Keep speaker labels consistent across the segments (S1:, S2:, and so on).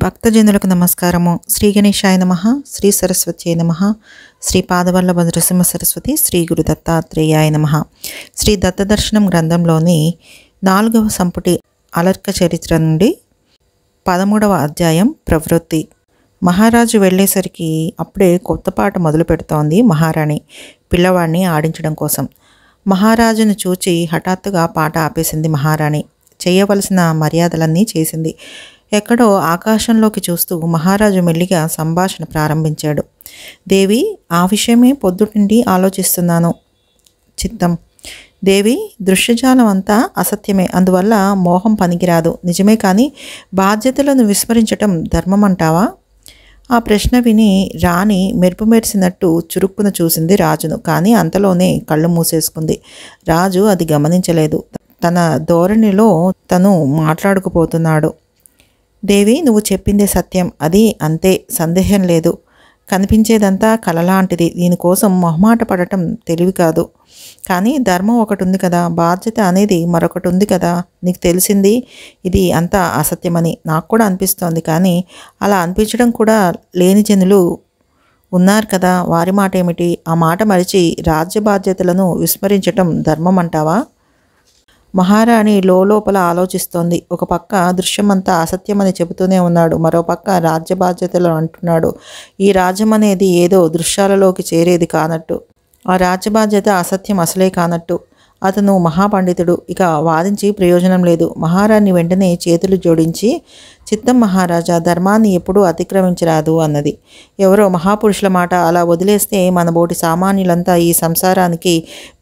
S1: భక్తజనులకు నమస్కారము. శ్రీ గణేశాయ నమః, శ్రీ సరస్వత్యై నమః, శ్రీ పాదవల్లభ నృసింహ సరస్వతి, శ్రీ గురు దత్తాత్రేయాయ నమః. శ్రీ దత్తదర్శనం గ్రంథంలోని 4వ సంపుటి అలర్క చరిత్ర నుండి 13వ అధ్యాయం ప్రవృత్తి. మహారాజు వెళ్ళేసరికి అప్పుడే కొత్త పాట మొదలు పెడుతోంది మహారాణి పిల్లవాడిని ఆడించడం కోసం. మహారాజును చూచి హఠాత్తుగా పాట ఆపేసింది మహారాణి. చేయవలసిన మర్యాదలన్నీ చేసింది. ఎక్కడో ఆకాశంలోకి చూస్తూ మహారాజు మెల్లిగా సంభాషణ ప్రారంభించాడు. దేవి, ఆ విషయమే పొద్దుటిండి ఆలోచిస్తున్నాను. చిత్తం. దేవి, దృశ్యజాలం అంతా అసత్యమే, అందువల్ల మోహం పనికిరాదు. నిజమే, కానీ బాధ్యతలను విస్మరించటం ధర్మమంటావా? ఆ ప్రశ్న విని రాణి మెరుపు మెరిసినట్టు చురుక్కున చూసింది రాజును. కానీ అంతలోనే కళ్ళు మూసేసుకుంది. రాజు అది గమనించలేదు. తన ధోరణిలో తను మాట్లాడుకుపోతున్నాడు. దేవి, నువ్వు చెప్పిందే సత్యం, అది అంతే, సందేహం లేదు. కనిపించేదంతా కలలాంటిది. దీనికోసం మొహమాట పడటం తెలివి కాదు. కానీ ధర్మం ఒకటి ఉంది కదా, బాధ్యత అనేది మరొకటి ఉంది కదా. నీకు తెలిసింది ఇది అంతా అసత్యమని నాకు కూడా అనిపిస్తోంది. కానీ అలా అనిపించడం కూడా లేని జనులు ఉన్నారు కదా, వారి మాట ఏమిటి? ఆ మాట మరిచి రాజ్య బాధ్యతలను విస్మరించటం ధర్మం అంటావా? మహారాణి లోపల ఆలోచిస్తోంది. ఒక పక్క దృశ్యమంతా అసత్యమని చెబుతూనే ఉన్నాడు, మరో పక్క రాజ్య బాధ్యతలు అంటున్నాడు. ఈ రాజ్యం అనేది ఏదో దృశ్యాలలోకి చేరేది కానట్టు, ఆ రాజ్య బాధ్యత అసత్యం అసలే కానట్టు. అతను మహాపండితుడు, ఇక వాదించి ప్రయోజనం లేదు. మహారాణి వెంటనే చేతులు జోడించి, చిత్తం మహారాజా, ధర్మాన్ని ఎప్పుడూ అతిక్రమించరాదు అన్నది. ఎవరో మహాపురుషుల మాట అలా వదిలేస్తే మన బోటి సామాన్యులంతా ఈ సంసారానికి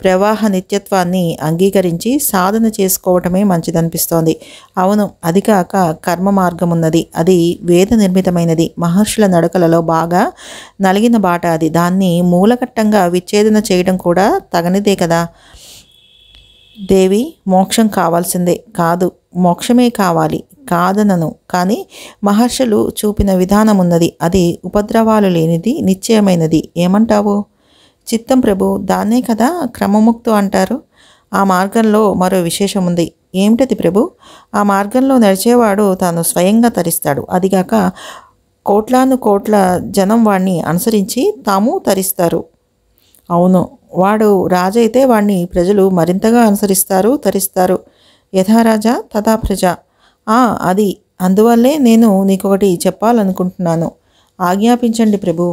S1: ప్రవాహ నిత్యత్వాన్ని అంగీకరించి సాధన చేసుకోవటమే మంచిదనిపిస్తోంది. అవును, అది కాక కర్మ మార్గం ఉన్నది, అది వేద నిర్మితమైనది. మహర్షుల నడకలలో బాగా నలిగిన బాట అది. దాన్ని మూలకట్టంగా విచ్ఛేదన చేయడం కూడా తగనిదే కదా. దేవి, మోక్షం కావాల్సిందే. కాదు, మోక్షమే కావాలి కాదనను, కానీ మహర్షులు చూపిన విధానం ఉన్నది, అది ఉపద్రవాలు లేనిది, నిశ్చయమైనది. ఏమంటావు? చిత్తం ప్రభు, దాన్నే కదా క్రమముక్తు అంటారు. ఆ మార్గంలో మరో విశేషం ఉంది. ఏమిటది ప్రభు? ఆ మార్గంలో నడిచేవాడు తాను స్వయంగా తరిస్తాడు. అదిగాక కోట్లాను కోట్ల జనం వాణ్ణి అనుసరించి తాము తరిస్తారు. అవును, వాడు రాజైతే వాణ్ణి ప్రజలు మరింతగా అనుసరిస్తారు, తరిస్తారు. యథా రాజా తథా ప్రజ. అది. అందువల్లే నేను నీకొకటి చెప్పాలనుకుంటున్నాను. ఆజ్ఞాపించండి ప్రభు.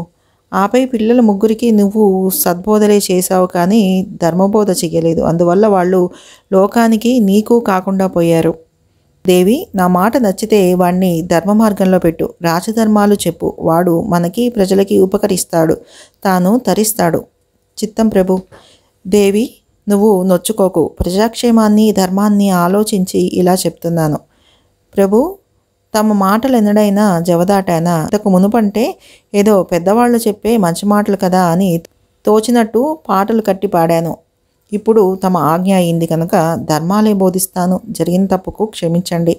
S1: ఆపై పిల్లల ముగ్గురికి నువ్వు సద్బోధలే చేశావు, కానీ ధర్మబోధ చెయ్యలేదు. అందువల్ల వాళ్ళు లోకానికి నీకు కాకుండా పోయారు. దేవి, నా మాట నచ్చితే వాణ్ణి ధర్మ మార్గంలో పెట్టు. రాజధర్మాలు చెప్పు. వాడు మనకి ప్రజలకి ఉపకరిస్తాడు, తాను తరిస్తాడు. చిత్తం ప్రభు. దేవి, నువ్వు నొచ్చుకోకు. ప్రజాక్షేమాన్ని ధర్మాన్ని ఆలోచించి ఇలా చెప్తున్నాను. ప్రభు, తమ మాటలు ఎన్నడైనా జవదాటానా? ఇంతకు మునుపంటే ఏదో పెద్దవాళ్ళు చెప్పే మంచి మాటలు కదా అని తోచినట్టు పాటలు కట్టి పాడాను. ఇప్పుడు తమ ఆజ్ఞ అయింది కనుక ధర్మాలే బోధిస్తాను. జరిగిన తప్పుకు క్షమించండి.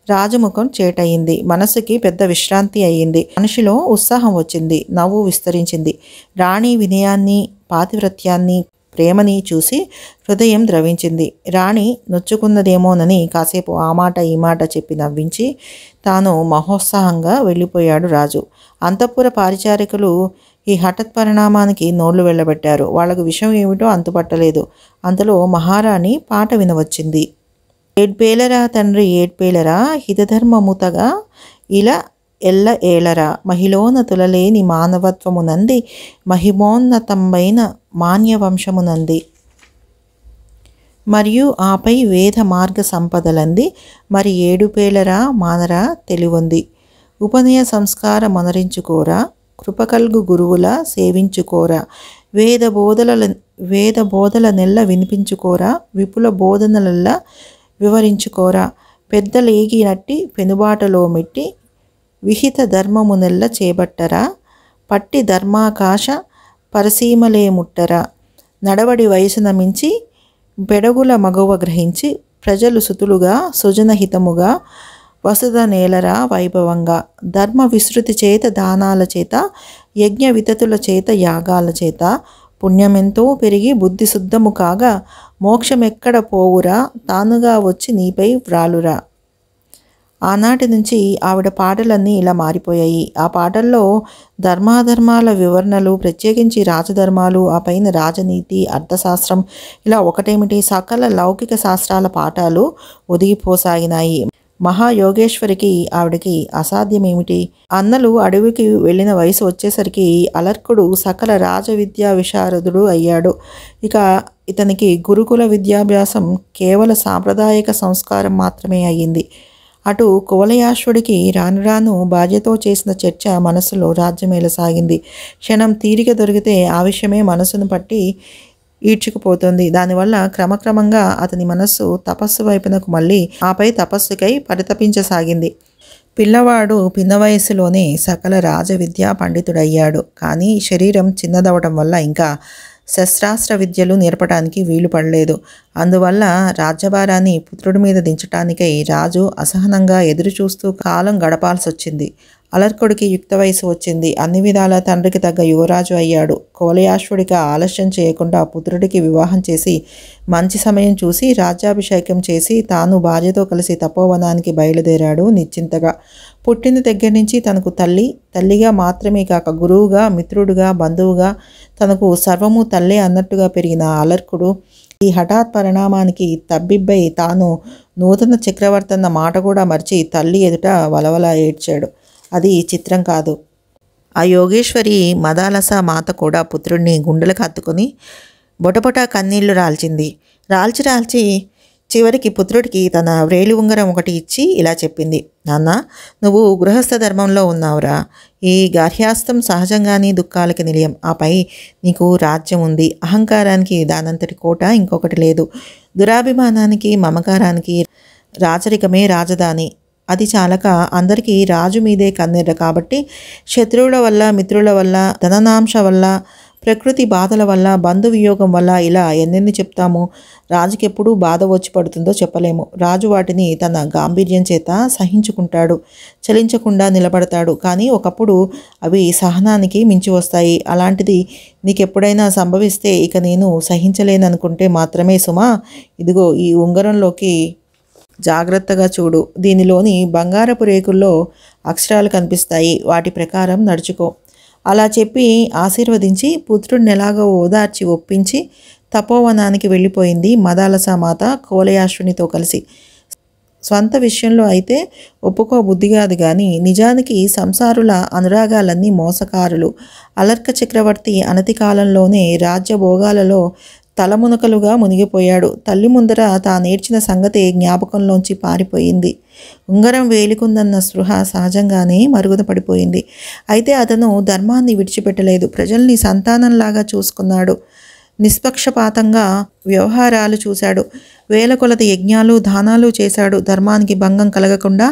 S1: రాజముఖం చేటయింది. మనస్సుకి పెద్ద విశ్రాంతి అయ్యింది. మనిషిలో ఉత్సాహం వచ్చింది, నవ్వు విస్తరించింది. రాణి వినయాన్ని, పాతివ్రత్యాన్ని, ప్రేమని చూసి హృదయం ద్రవించింది. రాణి నొచ్చుకున్నదేమోనని కాసేపు ఆ మాట ఈ మాట చెప్పి నవ్వించి తాను మహోత్సాహంగా వెళ్ళిపోయాడు రాజు. అంతఃపుర పారిచారికులు ఈ హఠత్ పరిణామానికి నోళ్లు వెళ్ళబెట్టారు. వాళ్లకు విషయం ఏమిటో అంతుపట్టలేదు. అంతలో మహారాణి పాట వినవచ్చింది. ఏడ్పేలరా తండ్రి ఏడ్పేలరా, హితధర్మముతగా ఇలా ఎల్ల ఏలరా, మహిళోన తులలేని మానవత్వమునంది, మహిమోన్నతంబైన మాన్యవంశమునంది, మరియు ఆపై వేద మార్గ సంపదలంది, మరి ఏడుపేలరా మానరా తెలివొంది, ఉపనయ సంస్కార మనరించుకోరా, కృపకల్గు గురువుల సేవించుకోరా, వేద బోధల నెల్ల వినిపించుకోరా, విపుల బోధనలల్లా వివరించుకోరా, పెద్దలేగినట్టి పెనుబాటలో మెట్టి విహిత ధర్మమునెల్ల చేపట్టరా, పట్టి ధర్మాకాశ పరసీమలే ముట్టరా, నడవడి వయసున మించి బెడగుల మగవ గ్రహించి ప్రజలు సుతులుగా సుజనహితముగా వసుధ నేలరా వైభవంగా, ధర్మ విస్తృతి చేత దానాల చేత యజ్ఞ వితతుల చేత యాగాల చేత పుణ్యమెంతో పెరిగి బుద్ధి శుద్ధము కాగా మోక్షమెక్కడ పోవురా, తానుగా వచ్చి నీపై వ్రాలురా. ఆనాటి నుంచి ఆవిడ పాటలన్నీ ఇలా మారిపోయాయి. ఆ పాటల్లో ధర్మాధర్మాల వివరణలు, ప్రత్యేకించి రాజధర్మాలు, ఆ పైన రాజనీతి, అర్థశాస్త్రం, ఇలా ఒకటేమిటి సకల లౌకిక శాస్త్రాల పాఠాలు ఒదిగిపోసాగినాయి. మహాయోగేశ్వరికి ఆవిడకి అసాధ్యమేమిటి? అన్నలు అడవికి వెళ్ళిన వయసు వచ్చేసరికి అలర్కుడు సకల రాజ విద్యా విశారదుడు అయ్యాడు. ఇక ఇతనికి గురుకుల విద్యాభ్యాసం కేవల సాంప్రదాయక సంస్కారం మాత్రమే అయ్యింది. అటు కువలయాశ్వుడికి రాను రాను భార్యతో చేసిన చర్చ మనసులో రాజ్యమేలసాగింది. క్షణం తీరిక దొరికితే ఆ విషయమే మనసును పట్టి ఈడ్చుకుపోతుంది. దానివల్ల క్రమక్రమంగా అతని మనస్సు తపస్సు వైపునకు మళ్ళీ ఆపై తపస్సుకై పరితపించసాగింది. పిల్లవాడు పిన్న వయస్సులోనే సకల రాజ విద్యా పండితుడయ్యాడు. కానీ శరీరం చిన్నదవడం వల్ల ఇంకా శస్త్రాస్త్ర విద్యలు నేర్పడానికి వీలు పడలేదు. అందువల్ల రాజ్యభారాన్ని పుత్రుడి మీద దించటానికై రాజు అసహనంగా ఎదురుచూస్తూ కాలం గడపాల్సి వచ్చింది. అలర్కుడికి యుక్త వయసు వచ్చింది. అన్ని విధాల తండ్రికి తగ్గ యువరాజు అయ్యాడు. కువలయాశ్వుడికి ఆలస్యం చేయకుండా పుత్రుడికి వివాహం చేసి మంచి సమయం చూసి రాజ్యాభిషేకం చేసి తాను భార్యతో కలిసి తపోవనానికి బయలుదేరాడు నిశ్చింతగా. పుట్టిన దగ్గర నుంచి తనకు తల్లిగా మాత్రమే కాక గురువుగా, మిత్రుడుగా, బంధువుగా, తనకు సర్వము తల్లే అన్నట్టుగా పెరిగిన అలర్కుడు ఈ హఠాత్ పరిణామానికి తబ్బిబ్బై తాను నూతన చక్రవర్తి అన్న మాట కూడా మర్చి తల్లి ఎదుట వలవల ఏడ్చాడు. అది చిత్రం కాదు. ఆ యోగేశ్వరి మదాలస మాత కూడా పుత్రుడిని గుండెలకు హత్తుకొని బొటబొట కన్నీళ్లు రాల్చింది. రాల్చి చివరికి పుత్రుడికి తన వ్రేలి ఉంగరం ఒకటి ఇచ్చి ఇలా చెప్పింది. నాన్న, నువ్వు గృహస్థ ధర్మంలో ఉన్నావురా. ఈ గార్హ్యాస్తం సహజంగానే దుఃఖాలకి నిలయం. ఆపై నీకు రాజ్యం ఉంది. అహంకారానికి దానంతటి కోట ఇంకొకటి లేదు. దురాభిమానానికి, మమకారానికి రాజరికమే రాజధాని. అది చాలక అందరికీ రాజు మీదే కన్నెర్ర. కాబట్టి శత్రువుల వల్ల, మిత్రుల వల్ల, ధననాంశ వల్ల, ప్రకృతి బాధల వల్ల, బంధువియోగం వల్ల ఇలా ఎన్నెన్ని చెప్తాము. రాజుకెప్పుడు బాధ వచ్చి పడుతుందో చెప్పలేము. రాజు వాటిని తన గాంభీర్యం చేత సహించుకుంటాడు, చలించకుండా నిలబడతాడు. కానీ ఒకప్పుడు అవి సహనానికి మించి వస్తాయి. అలాంటిది నీకెప్పుడైనా సంభవిస్తే ఇక నేను సహించలేననుకుంటే మాత్రమే సుమా, ఇదిగో ఈ ఉంగరంలోకి జాగ్రత్తగా చూడు. దీనిలోని బంగారపు రేకుల్లో అక్షరాలు కనిపిస్తాయి. వాటి ప్రకారం నడుచుకో. అలా చెప్పి ఆశీర్వదించి పుత్రుడిని ఎలాగో ఓదార్చి ఒప్పించి తపోవనానికి వెళ్ళిపోయింది మదాలస మాత కువలయాశ్వునితో కలిసి. స్వంత విషయంలో అయితే ఒప్పుకో బుద్ధి కాదు కానీ నిజానికి సంసారుల అనురాగాలన్నీ మోసకారులు. అలర్క చక్రవర్తి అనతి కాలంలోనే రాజ్యభోగాలలో తలమునకలుగా మునిగిపోయాడు. తల్లి ముందర తానేడ్చిన సంగతే జ్ఞాపకంలోంచి పారిపోయింది. ఉంగరం వేలికుందన్న స్పృహ సహజంగానే మరుగున పడిపోయింది. అయితే అతను ధర్మాన్ని విడిచిపెట్టలేదు. ప్రజల్ని సంతానంలాగా చూసుకున్నాడు. నిష్పక్షపాతంగా వ్యవహారాలు చూశాడు. వేల కొలది యజ్ఞాలు, దానాలు చేశాడు. ధర్మానికి భంగం కలగకుండా,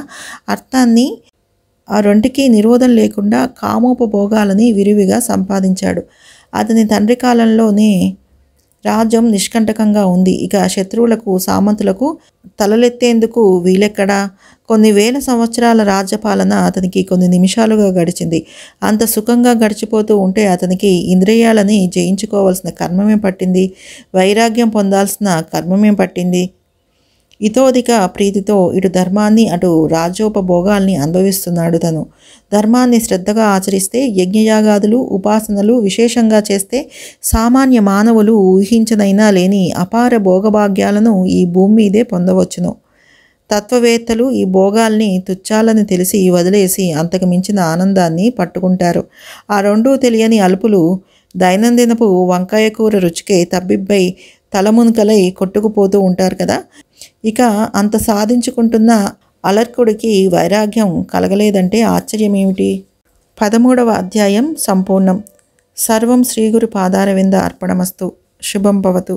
S1: అర్థాన్ని ఆ రెంటికి నిరోధం లేకుండా కామోపభోగాలని విరివిగా సంపాదించాడు. అతని తండ్రి కాలంలోనే రాజ్యం నిష్కంటకంగా ఉంది. ఇక శత్రువులకు, సామంతులకు తలలెత్తేందుకు వీలెక్కడా? కొన్ని వేల సంవత్సరాల రాజ్యపాలన అతనికి కొన్ని నిమిషాలుగా గడిచింది. అంత సుఖంగా గడిచిపోతూ ఉంటే అతనికి ఇంద్రియాలని జయించుకోవాల్సిన కర్మమేం పట్టింది? వైరాగ్యం పొందాల్సిన కర్మమేం పట్టింది? ఇతోధిక ప్రీతితో ఇటు ధర్మాన్ని, అటు రాజ్యోపభోగాల్ని అనుభవిస్తున్నాడు తను. ధర్మాన్ని శ్రద్ధగా ఆచరిస్తే, యజ్ఞయాగాదులు, ఉపాసనలు విశేషంగా చేస్తే సామాన్య మానవులు ఊహించనైనా లేని అపార భోగభాగ్యాలను ఈ భూమి మీదే పొందవచ్చును. తత్వవేత్తలు ఈ భోగాల్ని తుచ్చాలని తెలిసి వదిలేసి అంతకు మించిన ఆనందాన్ని పట్టుకుంటారు. ఆ రెండూ తెలియని అల్పులు దైనందినపు వంకాయ కూర రుచికే తబ్బిబ్బై తలమునకలై కొట్టుకుపోతూ ఉంటారు కదా. ఇక అంత సాధించుకుంటున్న అలర్కుడికి వైరాగ్యం కలగలేదంటే ఆశ్చర్యమేమిటి? 13వ అధ్యాయం సంపూర్ణం. సర్వం శ్రీగురు పాదారవింద అర్పణమస్తు. శుభం భవతు.